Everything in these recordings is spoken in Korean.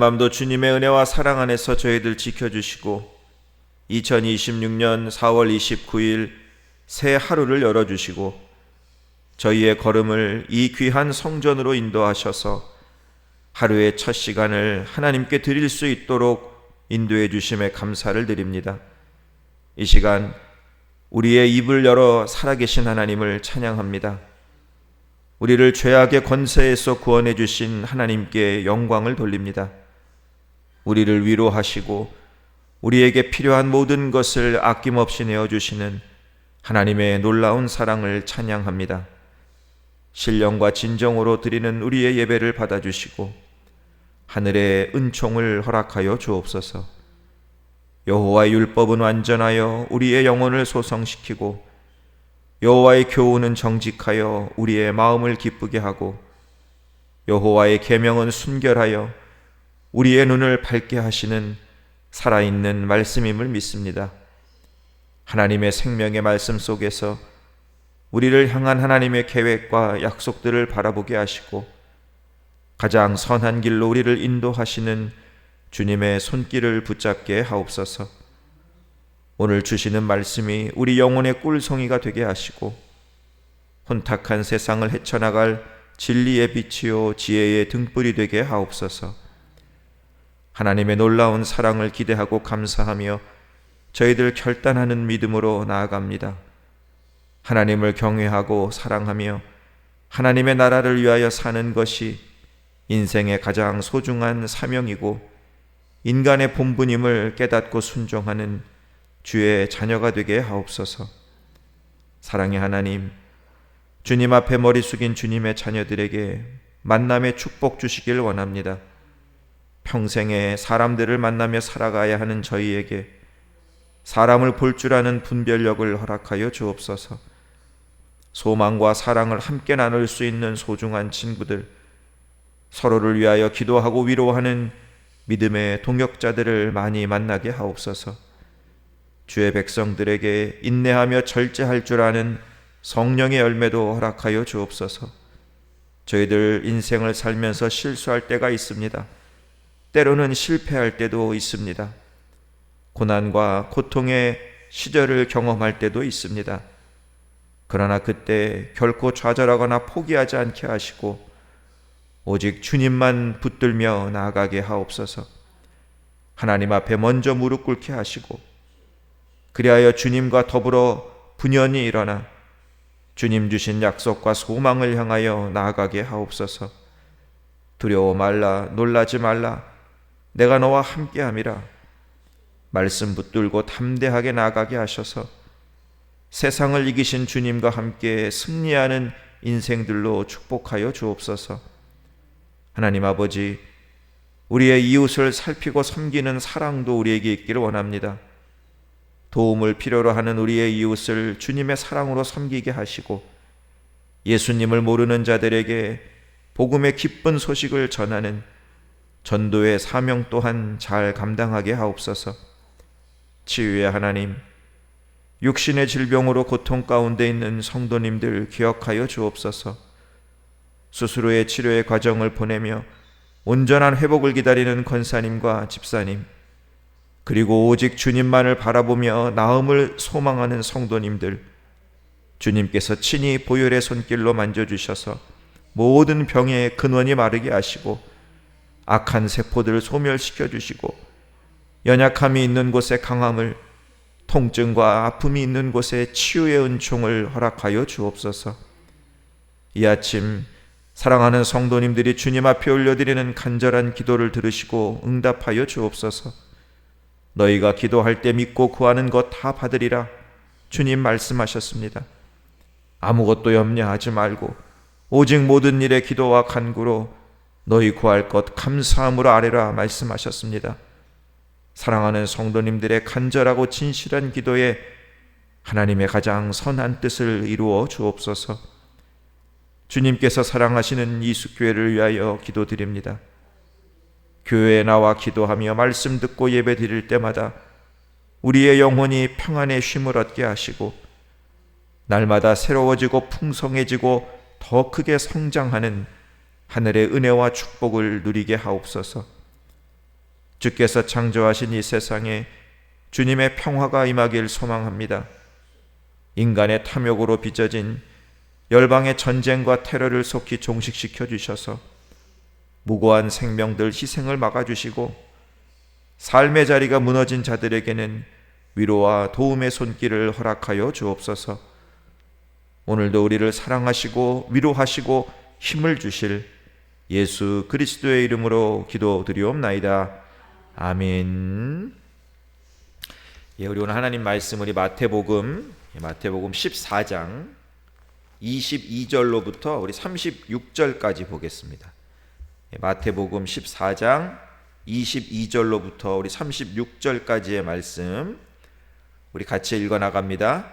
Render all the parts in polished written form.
밤도 주님의 은혜와 사랑 안에서 저희들 지켜주시고 2026년 4월 29일 새 하루를 열어주시고 저희의 걸음을 이 귀한 성전으로 인도하셔서 하루의 첫 시간을 하나님께 드릴 수 있도록 인도해 주심에 감사를 드립니다. 이 시간 우리의 입을 열어 살아계신 하나님을 찬양합니다. 우리를 죄악의 권세에서 구원해 주신 하나님께 영광을 돌립니다. 우리를 위로하시고 우리에게 필요한 모든 것을 아낌없이 내어주시는 하나님의 놀라운 사랑을 찬양합니다. 신령과 진정으로 드리는 우리의 예배를 받아주시고 하늘의 은총을 허락하여 주옵소서. 여호와의 율법은 완전하여 우리의 영혼을 소성시키고 여호와의 교훈은 정직하여 우리의 마음을 기쁘게 하고 여호와의 계명은 순결하여 우리의 눈을 밝게 하시는 살아있는 말씀임을 믿습니다. 하나님의 생명의 말씀 속에서 우리를 향한 하나님의 계획과 약속들을 바라보게 하시고 가장 선한 길로 우리를 인도하시는 주님의 손길을 붙잡게 하옵소서. 오늘 주시는 말씀이 우리 영혼의 꿀송이가 되게 하시고 혼탁한 세상을 헤쳐나갈 진리의 빛이요 지혜의 등불이 되게 하옵소서. 하나님의 놀라운 사랑을 기대하고 감사하며 저희들 결단하는 믿음으로 나아갑니다. 하나님을 경외하고 사랑하며 하나님의 나라를 위하여 사는 것이 인생의 가장 소중한 사명이고 인간의 본분임을 깨닫고 순종하는 주의 자녀가 되게 하옵소서. 사랑의 하나님, 주님 앞에 머리 숙인 주님의 자녀들에게 만남의 축복 주시길 원합니다. 평생에 사람들을 만나며 살아가야 하는 저희에게 사람을 볼 줄 아는 분별력을 허락하여 주옵소서. 소망과 사랑을 함께 나눌 수 있는 소중한 친구들, 서로를 위하여 기도하고 위로하는 믿음의 동역자들을 많이 만나게 하옵소서. 주의 백성들에게 인내하며 절제할 줄 아는 성령의 열매도 허락하여 주옵소서. 저희들 인생을 살면서 실수할 때가 있습니다. 때로는 실패할 때도 있습니다. 고난과 고통의 시절을 경험할 때도 있습니다. 그러나 그때 결코 좌절하거나 포기하지 않게 하시고 오직 주님만 붙들며 나아가게 하옵소서. 하나님 앞에 먼저 무릎 꿇게 하시고 그리하여 주님과 더불어 분연히 일어나 주님 주신 약속과 소망을 향하여 나아가게 하옵소서. 두려워 말라, 놀라지 말라, 내가 너와 함께함이라. 말씀 붙들고 담대하게 나아가게 하셔서 세상을 이기신 주님과 함께 승리하는 인생들로 축복하여 주옵소서. 하나님 아버지, 우리의 이웃을 살피고 섬기는 사랑도 우리에게 있기를 원합니다. 도움을 필요로 하는 우리의 이웃을 주님의 사랑으로 섬기게 하시고 예수님을 모르는 자들에게 복음의 기쁜 소식을 전하는 전도의 사명 또한 잘 감당하게 하옵소서. 치유의 하나님, 육신의 질병으로 고통 가운데 있는 성도님들 기억하여 주옵소서. 수술 후의 치료의 과정을 보내며 온전한 회복을 기다리는 권사님과 집사님, 그리고 오직 주님만을 바라보며 나음을 소망하는 성도님들, 주님께서 친히 보혈의 손길로 만져주셔서 모든 병의 근원이 마르게 하시고 악한 세포들을 소멸시켜 주시고 연약함이 있는 곳에 강함을, 통증과 아픔이 있는 곳에 치유의 은총을 허락하여 주옵소서. 이 아침 사랑하는 성도님들이 주님 앞에 올려드리는 간절한 기도를 들으시고 응답하여 주옵소서. 너희가 기도할 때 믿고 구하는 것 다 받으리라 주님 말씀하셨습니다. 아무것도 염려하지 말고 오직 모든 일에 기도와 간구로 너희 구할 것 감사함으로 아뢰라 말씀하셨습니다. 사랑하는 성도님들의 간절하고 진실한 기도에 하나님의 가장 선한 뜻을 이루어 주옵소서. 주님께서 사랑하시는 이수교회를 위하여 기도드립니다. 교회에 나와 기도하며 말씀 듣고 예배 드릴 때마다 우리의 영혼이 평안의 쉼을 얻게 하시고 날마다 새로워지고 풍성해지고 더 크게 성장하는 하늘의 은혜와 축복을 누리게 하옵소서. 주께서 창조하신 이 세상에 주님의 평화가 임하길 소망합니다. 인간의 탐욕으로 빚어진 열방의 전쟁과 테러를 속히 종식시켜 주셔서 무고한 생명들 희생을 막아주시고 삶의 자리가 무너진 자들에게는 위로와 도움의 손길을 허락하여 주옵소서. 오늘도 우리를 사랑하시고 위로하시고 힘을 주실 예수 그리스도의 이름으로 기도드리옵나이다. 아멘. 우리 오늘 하나님 말씀 우리 마태복음 14장 22절로부터 우리 36절까지 보겠습니다. 마태복음 14장 22절로부터 우리 36절까지의 말씀 우리 같이 읽어 나갑니다.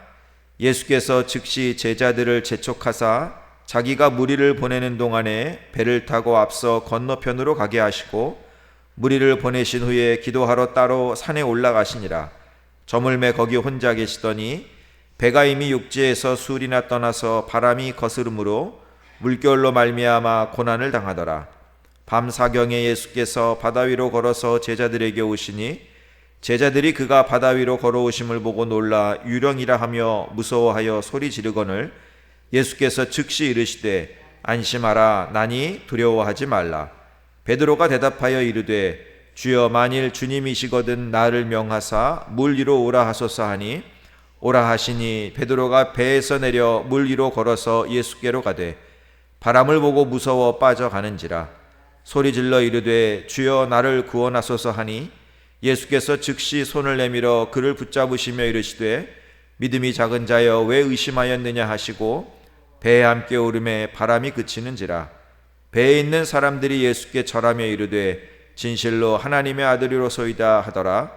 예수께서 즉시 제자들을 재촉하사 자기가 무리를 보내는 동안에 배를 타고 앞서 건너편으로 가게 하시고 무리를 보내신 후에 기도하러 따로 산에 올라가시니라. 저물매 거기 혼자 계시더니 배가 이미 육지에서 술이나 떠나서 바람이 거스름으로 물결로 말미암아 고난을 당하더라. 밤 사경에 예수께서 바다 위로 걸어서 제자들에게 오시니 제자들이 그가 바다 위로 걸어오심을 보고 놀라 유령이라 하며 무서워하여 소리 지르거늘 예수께서 즉시 이르시되 안심하라 나니 두려워하지 말라. 베드로가 대답하여 이르되 주여 만일 주님이시거든 나를 명하사 물 위로 오라 하소서 하니 오라 하시니 베드로가 배에서 내려 물 위로 걸어서 예수께로 가되 바람을 보고 무서워 빠져가는지라. 소리질러 이르되 주여 나를 구원하소서 하니 예수께서 즉시 손을 내밀어 그를 붙잡으시며 이르시되 믿음이 작은 자여 왜 의심하였느냐 하시고 배에 함께 오름에 바람이 그치는지라. 배에 있는 사람들이 예수께 절하며 이르되 진실로 하나님의 아들이로소이다 하더라.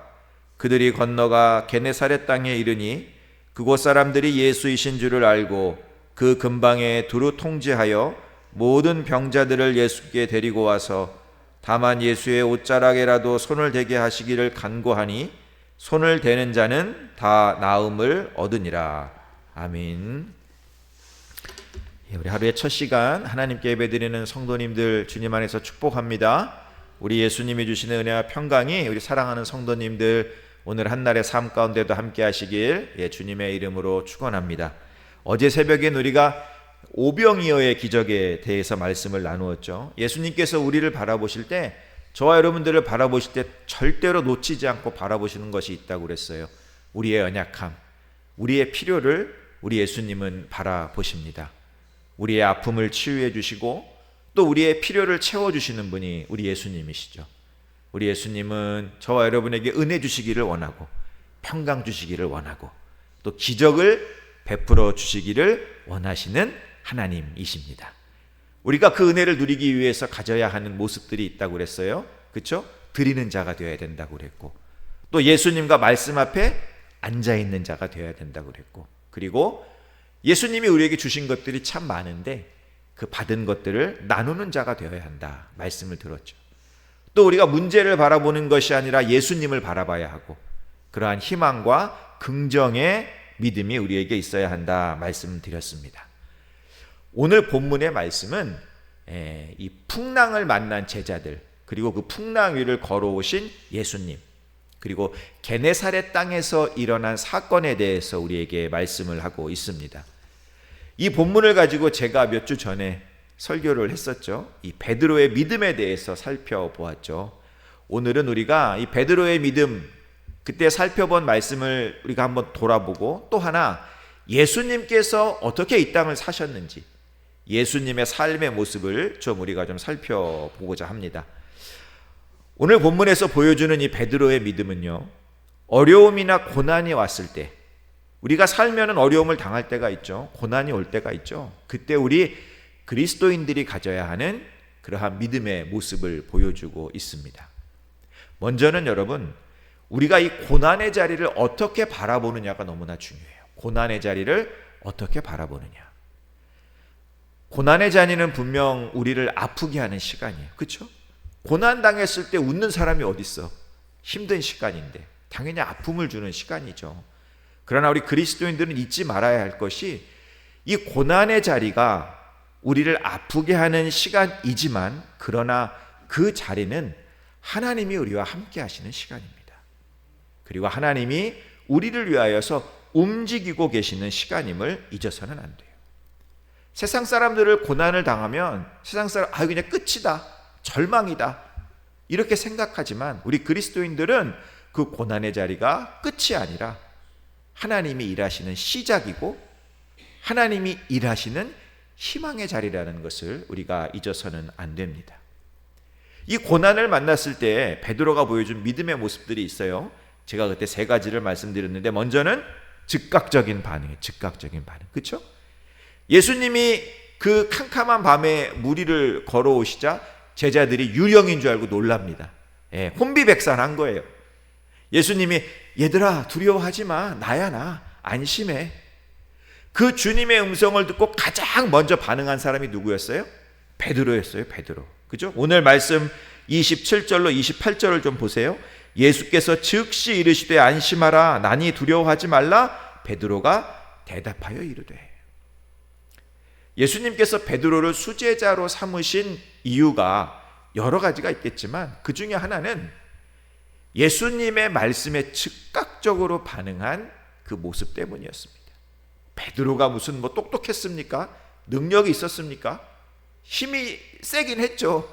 그들이 건너가 게네사렛 땅에 이르니 그곳 사람들이 예수이신 줄을 알고 그 근방에 두루 통제하여 모든 병자들을 예수께 데리고 와서 다만 예수의 옷자락에라도 손을 대게 하시기를 간구하니 손을 대는 자는 다 나음을 얻으니라. 아멘. 우리 하루의 첫 시간 하나님께 예배드리는 성도님들 주님 안에서 축복합니다. 우리 예수님이 주시는 은혜와 평강이 우리 사랑하는 성도님들 오늘 한날의 삶 가운데도 함께 하시길 주님의 이름으로 축원합니다. 어제 새벽엔 우리가 오병이어의 기적에 대해서 말씀을 나누었죠. 예수님께서 우리를 바라보실 때 저와 여러분들을 바라보실 때 절대로 놓치지 않고 바라보시는 것이 있다고 그랬어요. 우리의 연약함, 우리의 필요를 우리 예수님은 바라보십니다. 우리의 아픔을 치유해 주시고 또 우리의 필요를 채워주시는 분이 우리 예수님이시죠. 우리 예수님은 저와 여러분에게 은혜 주시기를 원하고 평강 주시기를 원하고 또 기적을 베풀어 주시기를 원하시는 하나님이십니다. 우리가 그 은혜를 누리기 위해서 가져야 하는 모습들이 있다고 그랬어요. 그렇죠? 드리는 자가 되어야 된다고 그랬고 또 예수님과 말씀 앞에 앉아있는 자가 되어야 된다고 그랬고 그리고 예수님이 우리에게 주신 것들이 참 많은데 그 받은 것들을 나누는 자가 되어야 한다 말씀을 들었죠. 또 우리가 문제를 바라보는 것이 아니라 예수님을 바라봐야 하고 그러한 희망과 긍정의 믿음이 우리에게 있어야 한다 말씀을 드렸습니다. 오늘 본문의 말씀은 이 풍랑을 만난 제자들 그리고 그 풍랑 위를 걸어오신 예수님 그리고 게네사렛 땅에서 일어난 사건에 대해서 우리에게 말씀을 하고 있습니다. 이 본문을 가지고 제가 몇 주 전에 설교를 했었죠. 이 베드로의 믿음에 대해서 살펴보았죠. 오늘은 우리가 이 베드로의 믿음 그때 살펴본 말씀을 우리가 한번 돌아보고 또 하나 예수님께서 어떻게 이 땅을 사셨는지 예수님의 삶의 모습을 좀 우리가 좀 살펴보고자 합니다. 오늘 본문에서 보여주는 이 베드로의 믿음은요, 어려움이나 고난이 왔을 때 우리가 살면은 어려움을 당할 때가 있죠. 고난이 올 때가 있죠. 그때 우리 그리스도인들이 가져야 하는 그러한 믿음의 모습을 보여주고 있습니다. 먼저는 여러분, 우리가 이 고난의 자리를 어떻게 바라보느냐가 너무나 중요해요. 고난의 자리를 어떻게 바라보느냐. 고난의 자리는 분명 우리를 아프게 하는 시간이에요. 그렇죠? 고난 당했을 때 웃는 사람이 어디 있어? 힘든 시간인데 당연히 아픔을 주는 시간이죠. 그러나 우리 그리스도인들은 잊지 말아야 할 것이 이 고난의 자리가 우리를 아프게 하는 시간이지만 그러나 그 자리는 하나님이 우리와 함께 하시는 시간입니다. 그리고 하나님이 우리를 위하여서 움직이고 계시는 시간임을 잊어서는 안 돼요. 세상 사람들을 고난을 당하면 세상 사람 그냥 끝이다, 절망이다 이렇게 생각하지만 우리 그리스도인들은 그 고난의 자리가 끝이 아니라 하나님이 일하시는 시작이고 하나님이 일하시는 희망의 자리라는 것을 우리가 잊어서는 안 됩니다. 이 고난을 만났을 때 베드로가 보여준 믿음의 모습들이 있어요. 제가 그때 세 가지를 말씀드렸는데 먼저는 즉각적인 반응이에요. 즉각적인 반응. 그렇죠? 예수님이 그 캄캄한 밤에 무리를 걸어오시자 제자들이 유령인 줄 알고 놀랍니다. 혼비백산한 거예요. 예수님이 얘들아 두려워하지 마, 나야 나, 안심해. 그 주님의 음성을 듣고 가장 먼저 반응한 사람이 누구였어요? 베드로였어요. 베드로. 그죠? 오늘 말씀 27절로 28절을 좀 보세요. 예수께서 즉시 이르시되 안심하라, 나니 두려워하지 말라. 베드로가 대답하여 이르되. 예수님께서 베드로를 수제자로 삼으신 이유가 여러 가지가 있겠지만 그 중에 하나는 예수님의 말씀에 즉각적으로 반응한 그 모습 때문이었습니다. 베드로가 무슨 똑똑했습니까? 능력이 있었습니까? 힘이 세긴 했죠.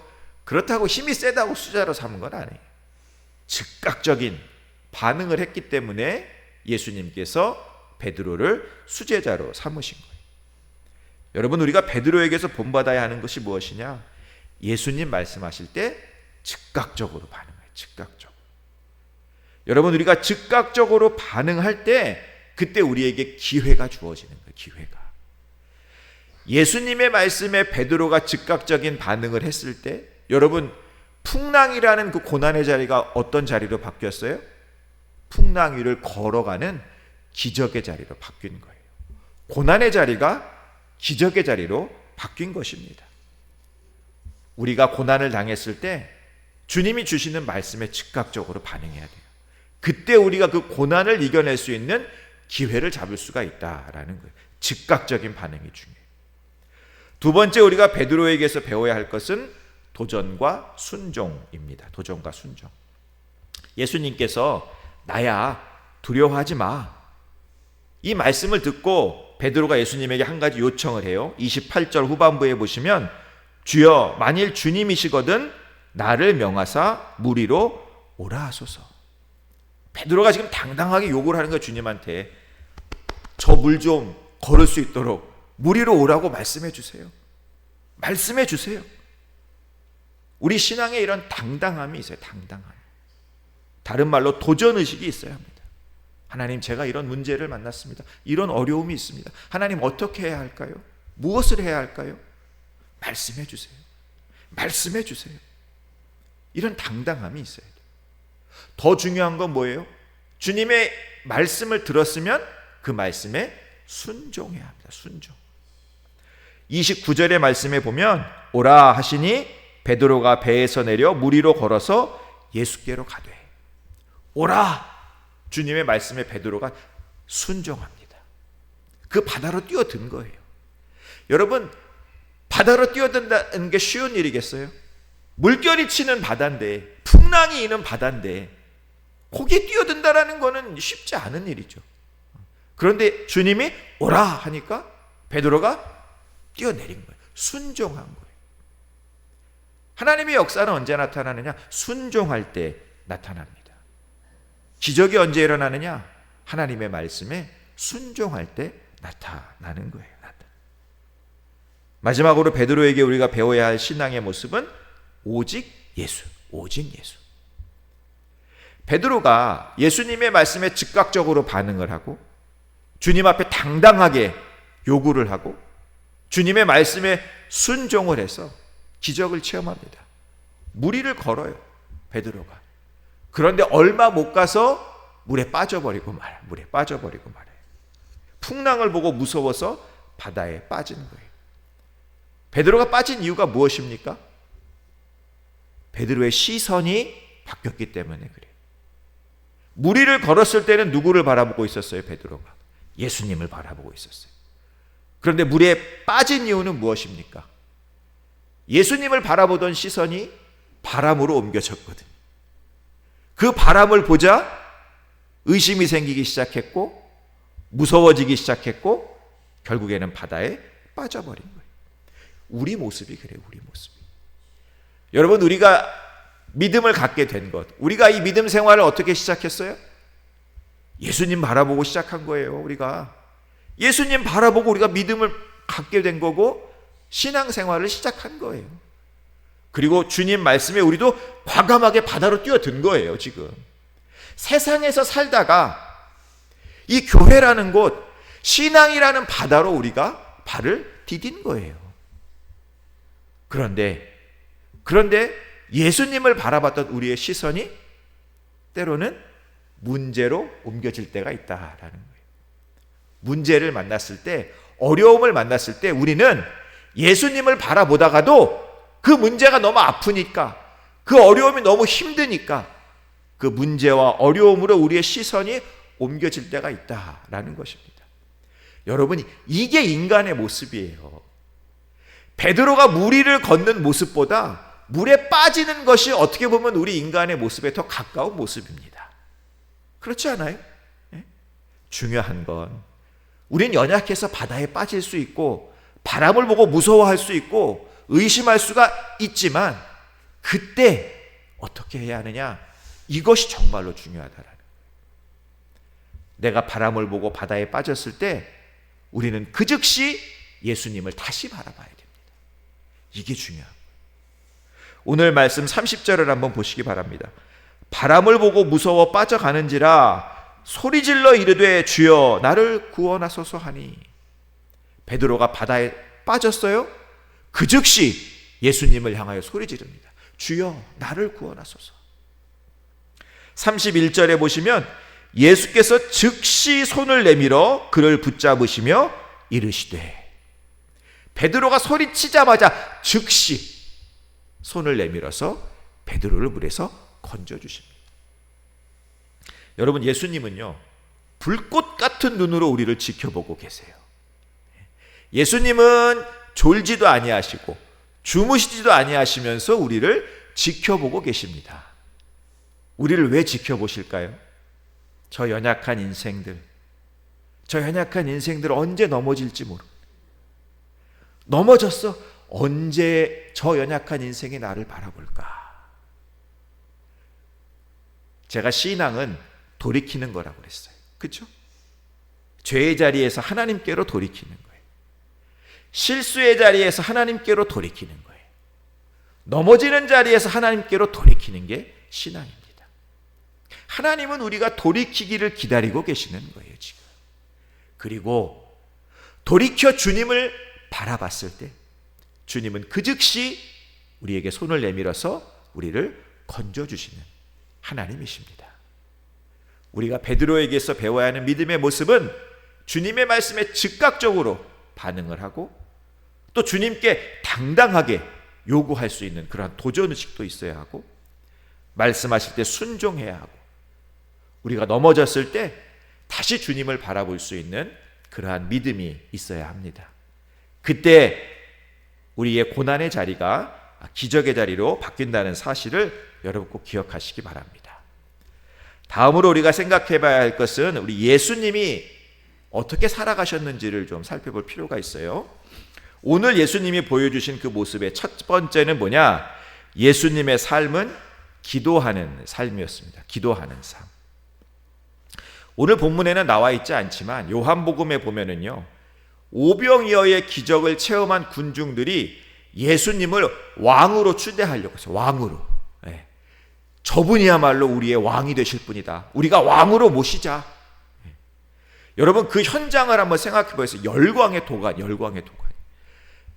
그렇다고 힘이 세다고 수제자로 삼은 건 아니에요. 즉각적인 반응을 했기 때문에 예수님께서 베드로를 수제자로 삼으신 거예요. 여러분, 우리가 베드로에게서 본받아야 하는 것이 무엇이냐? 예수님 말씀하실 때 즉각적으로 반응해요. 즉각적으로. 여러분, 우리가 즉각적으로 반응할 때 그때 우리에게 기회가 주어지는 거예요. 기회가. 예수님의 말씀에 베드로가 즉각적인 반응을 했을 때 여러분, 풍랑 위라는 그 고난의 자리가 어떤 자리로 바뀌었어요? 풍랑 위를 걸어가는 기적의 자리로 바뀐 거예요. 고난의 자리가 기적의 자리로 바뀐 것입니다. 우리가 고난을 당했을 때 주님이 주시는 말씀에 즉각적으로 반응해야 돼요. 그때 우리가 그 고난을 이겨낼 수 있는 기회를 잡을 수가 있다라는 거예요. 즉각적인 반응이 중요해요. 두 번째, 우리가 베드로에게서 배워야 할 것은 도전과 순종입니다. 도전과 순종. 예수님께서 나야 두려워하지 마, 이 말씀을 듣고 베드로가 예수님에게 한 가지 요청을 해요. 28절 후반부에 보시면 주여 만일 주님이시거든 나를 명하사 물 위로 오라 하소서. 베드로가 지금 당당하게 요구를 하는 거예요. 주님한테 저 물 좀 걸을 수 있도록 물 위로 오라고 말씀해 주세요. 말씀해 주세요. 우리 신앙에 이런 당당함이 있어요. 당당함. 다른 말로 도전의식이 있어야 합니다. 하나님, 제가 이런 문제를 만났습니다. 이런 어려움이 있습니다. 하나님, 어떻게 해야 할까요? 무엇을 해야 할까요? 말씀해 주세요. 말씀해 주세요. 이런 당당함이 있어야 돼요. 더 중요한 건 뭐예요? 주님의 말씀을 들었으면 그 말씀에 순종해야 합니다. 순종. 29절의 말씀에 보면 오라 하시니 베드로가 배에서 내려 물 위로 걸어서 예수께로 가되. 오라! 주님의 말씀에 베드로가 순종합니다. 그 바다로 뛰어든 거예요. 여러분, 바다로 뛰어든다는 게 쉬운 일이겠어요? 물결이 치는 바다인데, 풍랑이 이는 바다인데 거기에 뛰어든다라는 거는 쉽지 않은 일이죠. 그런데 주님이 오라 하니까 베드로가 뛰어내린 거예요. 순종한 거예요. 하나님의 역사는 언제 나타나느냐? 순종할 때 나타납니다. 기적이 언제 일어나느냐? 하나님의 말씀에 순종할 때 나타나는 거예요. 마지막으로 베드로에게 우리가 배워야 할 신앙의 모습은 오직 예수, 오직 예수. 베드로가 예수님의 말씀에 즉각적으로 반응을 하고 주님 앞에 당당하게 요구를 하고 주님의 말씀에 순종을 해서 기적을 체험합니다. 물 위를 걸어요, 베드로가. 그런데 얼마 못 가서 물에 빠져버리고 말아요. 물에 빠져버리고 말아요. 풍랑을 보고 무서워서 바다에 빠지는 거예요. 베드로가 빠진 이유가 무엇입니까? 베드로의 시선이 바뀌었기 때문에 그래요. 물 위를 걸었을 때는 누구를 바라보고 있었어요? 베드로가 예수님을 바라보고 있었어요. 그런데 물에 빠진 이유는 무엇입니까? 예수님을 바라보던 시선이 바람으로 옮겨졌거든. 그 바람을 보자 의심이 생기기 시작했고 무서워지기 시작했고 결국에는 바다에 빠져버린 거예요. 우리 모습이 그래요. 우리 모습이. 여러분, 우리가 믿음을 갖게 된 것, 우리가 이 믿음 생활을 어떻게 시작했어요? 예수님 바라보고 시작한 거예요. 우리가 예수님 바라보고 우리가 믿음을 갖게 된 거고 신앙생활을 시작한 거예요. 그리고 주님 말씀에 우리도 과감하게 바다로 뛰어든 거예요. 지금 세상에서 살다가 이 교회라는 곳, 신앙이라는 바다로 우리가 발을 디딘 거예요. 그런데 예수님을 바라봤던 우리의 시선이 때로는 문제로 옮겨질 때가 있다라는 거예요. 문제를 만났을 때, 어려움을 만났을 때 우리는 예수님을 바라보다가도 그 문제가 너무 아프니까, 그 어려움이 너무 힘드니까 그 문제와 어려움으로 우리의 시선이 옮겨질 때가 있다라는 것입니다. 여러분, 이게 인간의 모습이에요. 베드로가 물 위를 걷는 모습보다 물에 빠지는 것이 어떻게 보면 우리 인간의 모습에 더 가까운 모습입니다. 그렇지 않아요? 중요한 건 우린 연약해서 바다에 빠질 수 있고 바람을 보고 무서워할 수 있고 의심할 수가 있지만 그때 어떻게 해야 하느냐? 이것이 정말로 중요하다라는 거예요. 내가 바람을 보고 바다에 빠졌을 때 우리는 그 즉시 예수님을 다시 바라봐야 됩니다. 이게 중요한 거예요. 오늘 말씀 30절을 한번 보시기 바랍니다. 바람을 보고 무서워 빠져가는지라 소리질러 이르되 주여 나를 구원하소서 하니. 베드로가 바다에 빠졌어요. 그 즉시 예수님을 향하여 소리지릅니다. 주여 나를 구원하소서. 31절에 보시면 예수께서 즉시 손을 내밀어 그를 붙잡으시며 이르시되. 베드로가 소리치자마자 즉시 손을 내밀어서 베드로를 물에서 건져주십니다. 여러분, 예수님은요 불꽃 같은 눈으로 우리를 지켜보고 계세요. 예수님은 졸지도 아니하시고 주무시지도 아니하시면서 우리를 지켜보고 계십니다. 우리를 왜 지켜보실까요? 저 연약한 인생들 언제 넘어질지 모르. 넘어졌어. 언제 저 연약한 인생이 나를 바라볼까? 제가 신앙은 돌이키는 거라고 그랬어요. 그렇죠? 죄의 자리에서 하나님께로 돌이키는 거예요. 실수의 자리에서 하나님께로 돌이키는 거예요. 넘어지는 자리에서 하나님께로 돌이키는 게 신앙입니다. 하나님은 우리가 돌이키기를 기다리고 계시는 거예요, 지금. 그리고 돌이켜 주님을 바라봤을 때 주님은 그 즉시 우리에게 손을 내밀어서 우리를 건져주시는 하나님이십니다. 우리가 베드로에게서 배워야 하는 믿음의 모습은 주님의 말씀에 즉각적으로 반응을 하고 또 주님께 당당하게 요구할 수 있는 그러한 도전의식도 있어야 하고 말씀하실 때 순종해야 하고 우리가 넘어졌을 때 다시 주님을 바라볼 수 있는 그러한 믿음이 있어야 합니다. 그때 우리의 고난의 자리가 기적의 자리로 바뀐다는 사실을 여러분 꼭 기억하시기 바랍니다. 다음으로 우리가 생각해 봐야 할 것은 우리 예수님이 어떻게 살아가셨는지를 좀 살펴볼 필요가 있어요. 오늘 예수님이 보여주신 그 모습의 첫 번째는 뭐냐? 예수님의 삶은 기도하는 삶이었습니다. 기도하는 삶. 오늘 본문에는 나와 있지 않지만 요한복음에 보면은요, 오병이어의 기적을 체험한 군중들이 예수님을 왕으로 추대하려고 했어요. 왕으로. 네. 저분이야말로 우리의 왕이 되실 분이다. 우리가 왕으로 모시자. 네. 여러분, 그 현장을 한번 생각해 보세요. 열광의 도가.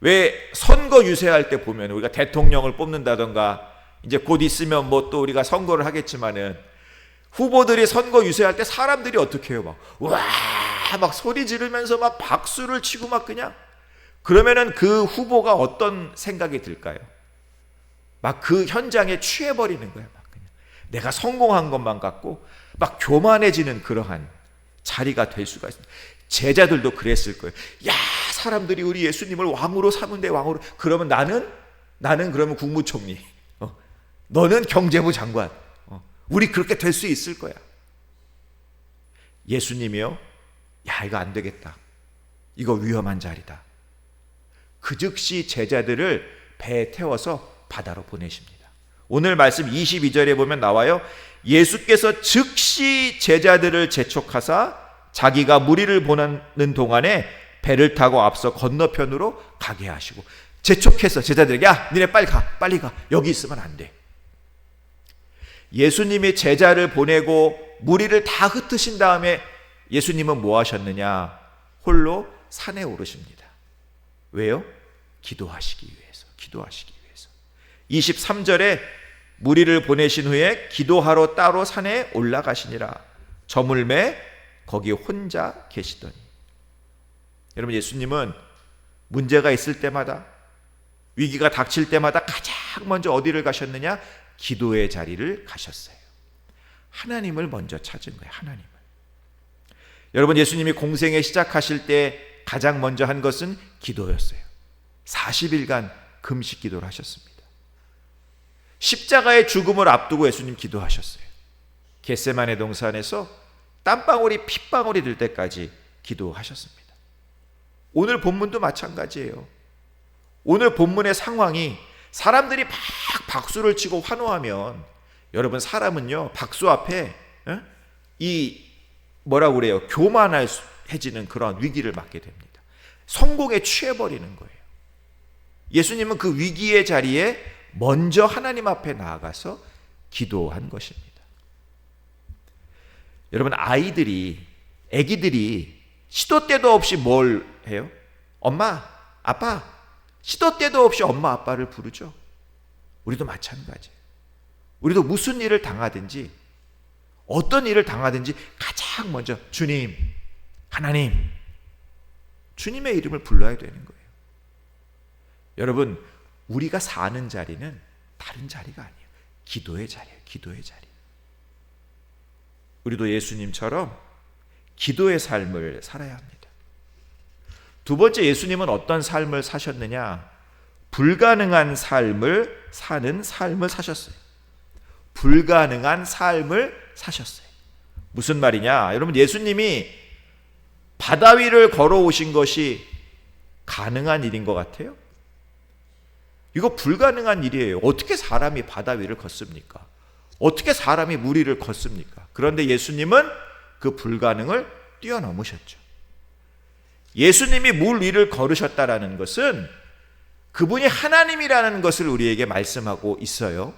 왜 선거 유세할 때 보면 우리가 대통령을 뽑는다던가 이제 곧 있으면 뭐 또 우리가 선거를 하겠지만은 후보들이 선거 유세할 때 사람들이 어떻게 해요? 막 소리 지르면서 막 박수를 치고 막 그냥 그러면은 그 후보가 어떤 생각이 들까요? 막 그 현장에 취해버리는 거야. 막 그냥 내가 성공한 것만 같고 막 교만해지는 그러한 자리가 될 수가 있습니다. 제자들도 그랬을 거예요. 야, 사람들이 우리 예수님을 왕으로 삼은데 왕으로. 그러면 나는 그러면 국무총리. 너는 경제부 장관. 우리 그렇게 될 수 있을 거야. 예수님이요, 야, 이거 안 되겠다. 이거 위험한 자리다. 그 즉시 제자들을 배에 태워서 바다로 보내십니다. 오늘 말씀 22절에 보면 나와요. 예수께서 즉시 제자들을 재촉하사 자기가 무리를 보내는 동안에 배를 타고 앞서 건너편으로 가게 하시고, 재촉해서 제자들에게, 야, 니네 빨리 가. 여기 있으면 안 돼. 예수님이 제자를 보내고 무리를 다 흩으신 다음에 예수님은 뭐 하셨느냐? 홀로 산에 오르십니다. 왜요? 기도하시기 위해서. 23절에 무리를 보내신 후에 기도하러 따로 산에 올라가시니라. 저물매 거기 혼자 계시더니. 여러분, 예수님은 문제가 있을 때마다, 위기가 닥칠 때마다 가장 먼저 어디를 가셨느냐? 기도의 자리를 가셨어요. 하나님을 먼저 찾은 거예요. 하나님을. 여러분, 예수님이 공생에 시작하실 때 가장 먼저 한 것은 기도였어요. 40일간 금식 기도를 하셨습니다. 십자가의 죽음을 앞두고 예수님 기도하셨어요. 겟세마네 동산에서 땀방울이 핏방울이 될 때까지 기도하셨습니다. 오늘 본문도 마찬가지예요. 오늘 본문의 상황이 사람들이 막 박수를 치고 환호하면, 여러분, 사람은요 박수 앞에 뭐라고 그래요? 교만해지는 그런 위기를 맞게 됩니다. 성공에 취해버리는 거예요. 예수님은 그 위기의 자리에 먼저 하나님 앞에 나아가서 기도한 것입니다. 여러분, 아기들이 시도 때도 없이 뭘 해요? 엄마, 아빠, 시도 때도 없이 엄마, 아빠를 부르죠. 우리도 마찬가지예요. 우리도 무슨 일을 당하든지, 어떤 일을 당하든지 가장 먼저 주님, 하나님, 주님의 이름을 불러야 되는 거예요. 여러분, 우리가 사는 자리는 다른 자리가 아니에요. 기도의 자리예요. 기도의 자리. 우리도 예수님처럼 기도의 삶을 살아야 합니다. 두 번째, 예수님은 어떤 삶을 사셨느냐? 불가능한 삶을 사는 삶을 사셨어요. 불가능한 삶을 사셨어요. 무슨 말이냐? 여러분, 예수님이 바다 위를 걸어오신 것이 가능한 일인 것 같아요? 이거 불가능한 일이에요. 어떻게 사람이 바다 위를 걷습니까? 어떻게 사람이 물 위를 걷습니까? 그런데 예수님은 그 불가능을 뛰어넘으셨죠. 예수님이 물 위를 걸으셨다라는 것은 그분이 하나님이라는 것을 우리에게 말씀하고 있어요.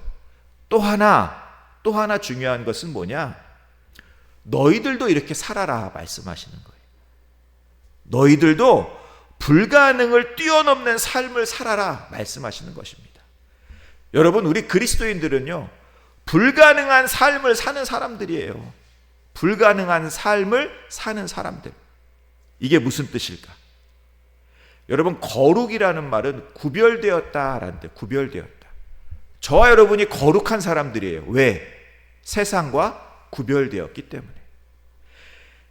또 하나 중요한 것은 뭐냐? 너희들도 이렇게 살아라 말씀하시는 거예요. 너희들도 불가능을 뛰어넘는 삶을 살아라 말씀하시는 것입니다. 여러분, 우리 그리스도인들은요, 불가능한 삶을 사는 사람들이에요. 불가능한 삶을 사는 사람들. 이게 무슨 뜻일까? 여러분, 거룩이라는 말은 구별되었다라는 뜻, 구별되었다. 저와 여러분이 거룩한 사람들이에요. 왜? 세상과 구별되었기 때문에.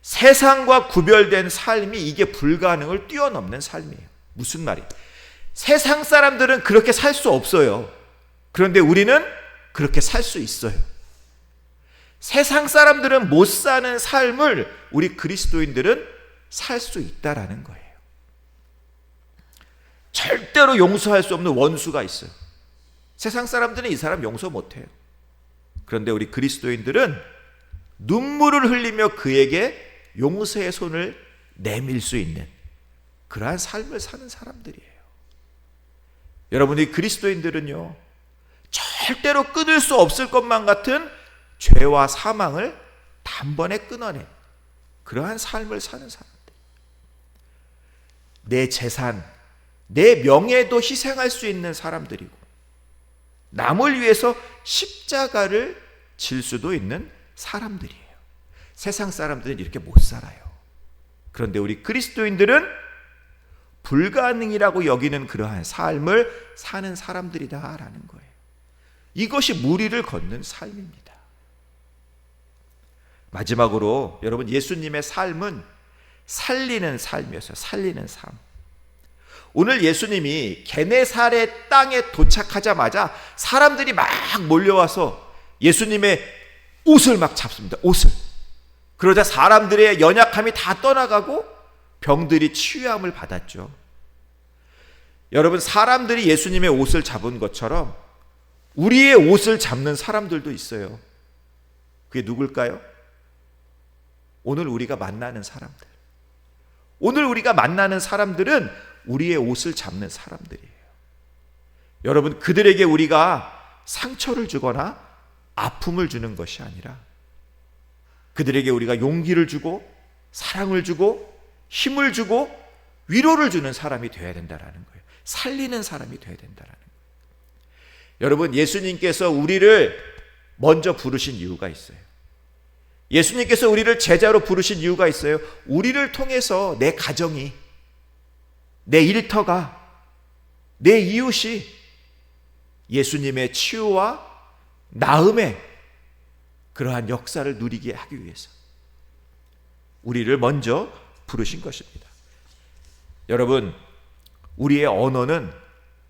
세상과 구별된 삶이, 이게 불가능을 뛰어넘는 삶이에요. 무슨 말이에요? 세상 사람들은 그렇게 살 수 없어요. 그런데 우리는 그렇게 살 수 있어요. 세상 사람들은 못 사는 삶을 우리 그리스도인들은 살 수 있다라는 거예요. 절대로 용서할 수 없는 원수가 있어요. 세상 사람들은 이 사람 용서 못해요. 그런데 우리 그리스도인들은 눈물을 흘리며 그에게 용서의 손을 내밀 수 있는 그러한 삶을 사는 사람들이에요. 여러분이 그리스도인들은요, 절대로 끊을 수 없을 것만 같은 죄와 사망을 단번에 끊어낸 그러한 삶을 사는 사람들. 내 재산, 내 명예도 희생할 수 있는 사람들이고, 남을 위해서 십자가를 질 수도 있는 사람들이에요. 세상 사람들은 이렇게 못 살아요. 그런데 우리 그리스도인들은 불가능이라고 여기는 그러한 삶을 사는 사람들이다라는 거예요. 이것이 무리를 걷는 삶입니다. 마지막으로 여러분, 예수님의 삶은 살리는 삶이었어요. 살리는 삶. 오늘 예수님이 게네사렛 땅에 도착하자마자 사람들이 막 몰려와서 예수님의 옷을 막 잡습니다. 옷을. 그러자 사람들의 연약함이 다 떠나가고 병들이 치유함을 받았죠. 여러분, 사람들이 예수님의 옷을 잡은 것처럼 우리의 옷을 잡는 사람들도 있어요. 그게 누굴까요? 오늘 우리가 만나는 사람들. 오늘 우리가 만나는 사람들은 우리의 옷을 잡는 사람들이에요. 여러분, 그들에게 우리가 상처를 주거나 아픔을 주는 것이 아니라 그들에게 우리가 용기를 주고 사랑을 주고 힘을 주고 위로를 주는 사람이 되어야 된다는 거예요. 살리는 사람이 되어야 된다는 거예요. 여러분, 예수님께서 우리를 먼저 부르신 이유가 있어요. 예수님께서 우리를 제자로 부르신 이유가 있어요. 우리를 통해서 내 가정이, 내 일터가, 내 이웃이 예수님의 치유와 나음의 그러한 역사를 누리게 하기 위해서 우리를 먼저 부르신 것입니다. 여러분, 우리의 언어는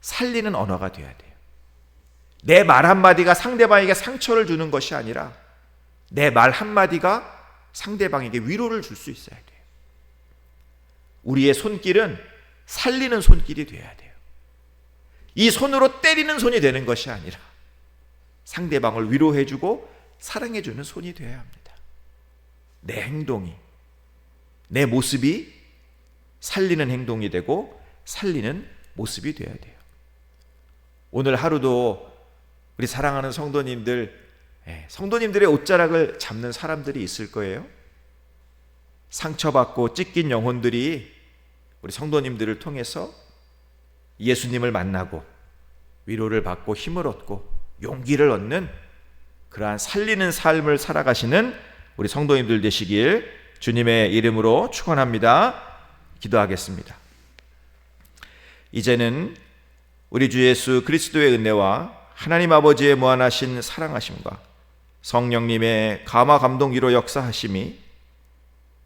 살리는 언어가 되어야 돼요. 내 말 한마디가 상대방에게 상처를 주는 것이 아니라 내 말 한마디가 상대방에게 위로를 줄 수 있어야 돼요. 우리의 손길은 살리는 손길이 되어야 돼요. 이 손으로 때리는 손이 되는 것이 아니라 상대방을 위로해주고 사랑해주는 손이 되어야 합니다. 내 행동이, 내 모습이 살리는 행동이 되고 살리는 모습이 되어야 돼요. 오늘 하루도 우리 사랑하는 성도님들의 옷자락을 잡는 사람들이 있을 거예요. 상처받고 찢긴 영혼들이 우리 성도님들을 통해서 예수님을 만나고 위로를 받고 힘을 얻고 용기를 얻는 그러한 살리는 삶을 살아가시는 우리 성도님들 되시길 주님의 이름으로 축원합니다. 기도하겠습니다. 이제는 우리 주 예수 그리스도의 은혜와 하나님 아버지의 무한하신 사랑하심과 성령님의 감화 감동 위로 역사하심이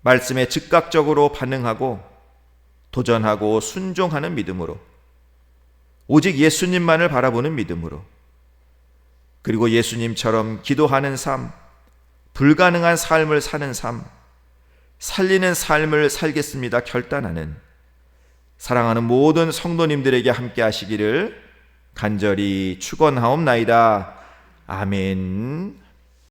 말씀에 즉각적으로 반응하고 도전하고 순종하는 믿음으로 오직 예수님만을 바라보는 믿음으로 그리고 예수님처럼 기도하는 삶, 불가능한 삶을 사는 삶, 살리는 삶을 살겠습니다 결단하는 사랑하는 모든 성도님들에게 함께 하시기를 간절히 축원하옵나이다. 아멘.